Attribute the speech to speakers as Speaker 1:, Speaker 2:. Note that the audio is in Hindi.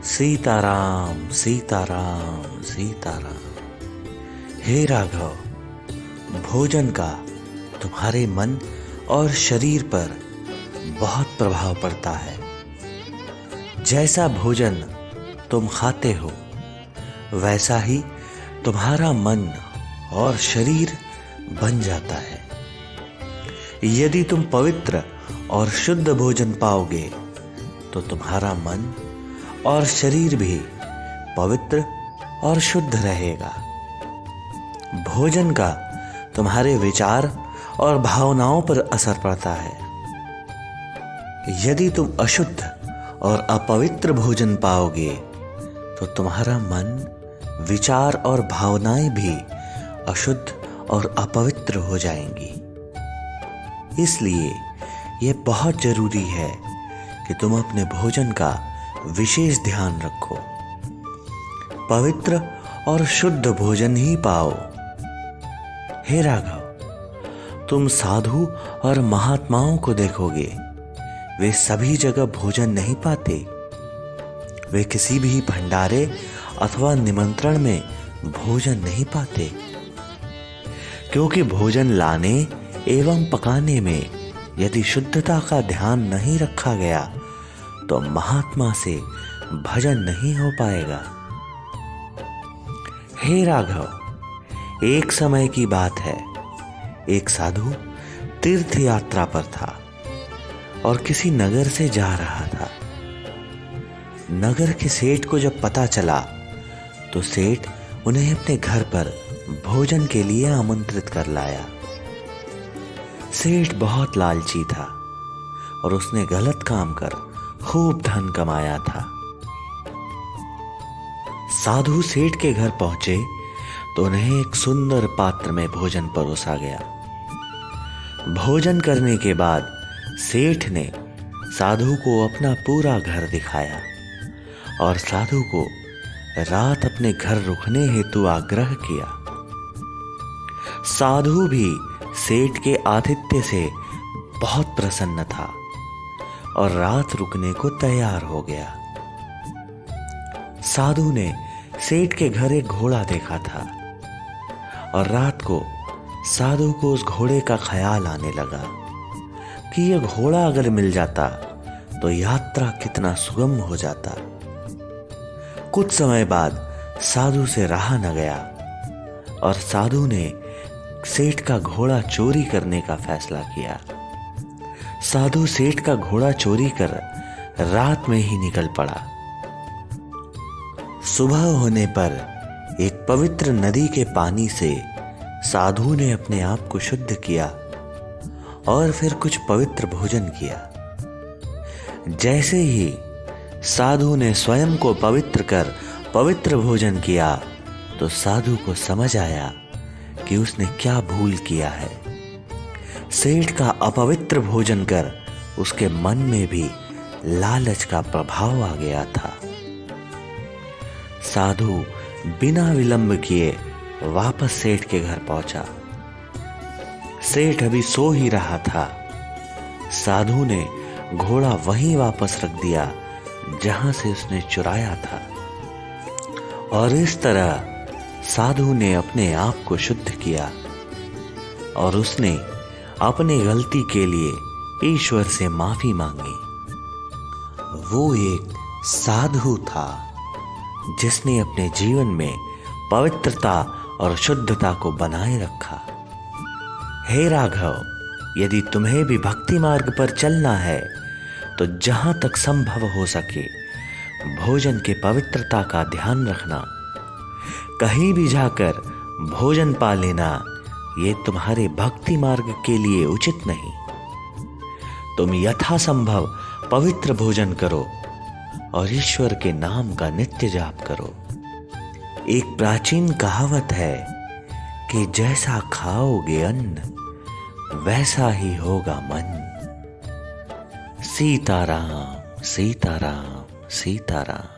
Speaker 1: सीताराम सीताराम सीताराम। हे राघव, भोजन का तुम्हारे मन और शरीर पर बहुत प्रभाव पड़ता है। जैसा भोजन तुम खाते हो वैसा ही तुम्हारा मन और शरीर बन जाता है। यदि तुम पवित्र और शुद्ध भोजन पाओगे तो तुम्हारा मन और शरीर भी पवित्र और शुद्ध रहेगा। भोजन का तुम्हारे विचार और भावनाओं पर असर पड़ता है। यदि तुम अशुद्ध और अपवित्र भोजन पाओगे तो तुम्हारा मन, विचार और भावनाएं भी अशुद्ध और अपवित्र हो जाएंगी। इसलिए यह बहुत जरूरी है कि तुम अपने भोजन का विशेष ध्यान रखो। पवित्र और शुद्ध भोजन ही पाओ। हे राघव, तुम साधु और महात्माओं को देखोगे, वे सभी जगह भोजन नहीं पाते। वे किसी भी भंडारे अथवा निमंत्रण में भोजन नहीं पाते, क्योंकि भोजन लाने एवं पकाने में यदि शुद्धता का ध्यान नहीं रखा गया तो महात्मा से भजन नहीं हो पाएगा। हे राघव, एक समय की बात है, एक साधु तीर्थ यात्रा पर था और किसी नगर से जा रहा था। नगर के सेठ को जब पता चला तो सेठ उन्हें अपने घर पर भोजन के लिए आमंत्रित कर लाया। सेठ बहुत लालची था और उसने गलत काम कर खूब धन कमाया था। साधु सेठ के घर पहुंचे तो उन्हें एक सुंदर पात्र में भोजन परोसा गया। भोजन करने के बाद सेठ ने साधु को अपना पूरा घर दिखाया और साधु को रात अपने घर रुकने हेतु आग्रह किया। साधु भी सेठ के आतिथ्य से बहुत प्रसन्न था और रात रुकने को तैयार हो गया। साधु ने सेठ के घर एक घोड़ा देखा था और रात को साधु को उस घोड़े का ख्याल आने लगा कि यह घोड़ा अगर मिल जाता तो यात्रा कितना सुगम हो जाता। कुछ समय बाद साधु से रहा न गया और साधु ने सेठ का घोड़ा चोरी करने का फैसला किया। साधु सेठ का घोड़ा चोरी कर रात में ही निकल पड़ा। सुबह होने पर एक पवित्र नदी के पानी से साधु ने अपने आप को शुद्ध किया और फिर कुछ पवित्र भोजन किया। जैसे ही साधु ने स्वयं को पवित्र कर पवित्र भोजन किया तो साधु को समझ आया कि उसने क्या भूल किया है। सेठ का अपवित्र भोजन कर उसके मन में भी लालच का प्रभाव आ गया था। साधु बिना विलंब किए वापस सेठ के घर पहुंचा। सेठ अभी सो ही रहा था। साधु ने घोड़ा वहीं वापस रख दिया जहां से उसने चुराया था और इस तरह साधु ने अपने आप को शुद्ध किया और उसने अपनी गलती के लिए ईश्वर से माफी मांगी। वो एक साधु था जिसने अपने जीवन में पवित्रता और शुद्धता को बनाए रखा। हे राघव, यदि तुम्हें भी भक्ति मार्ग पर चलना है तो जहां तक संभव हो सके भोजन के पवित्रता का ध्यान रखना। कहीं भी जाकर भोजन पा लेना ये तुम्हारे भक्ति मार्ग के लिए उचित नहीं। तुम यथासंभव पवित्र भोजन करो और ईश्वर के नाम का नित्य जाप करो। एक प्राचीन कहावत है कि जैसा खाओगे अन्न वैसा ही होगा मन। सीताराम सीताराम सीताराम।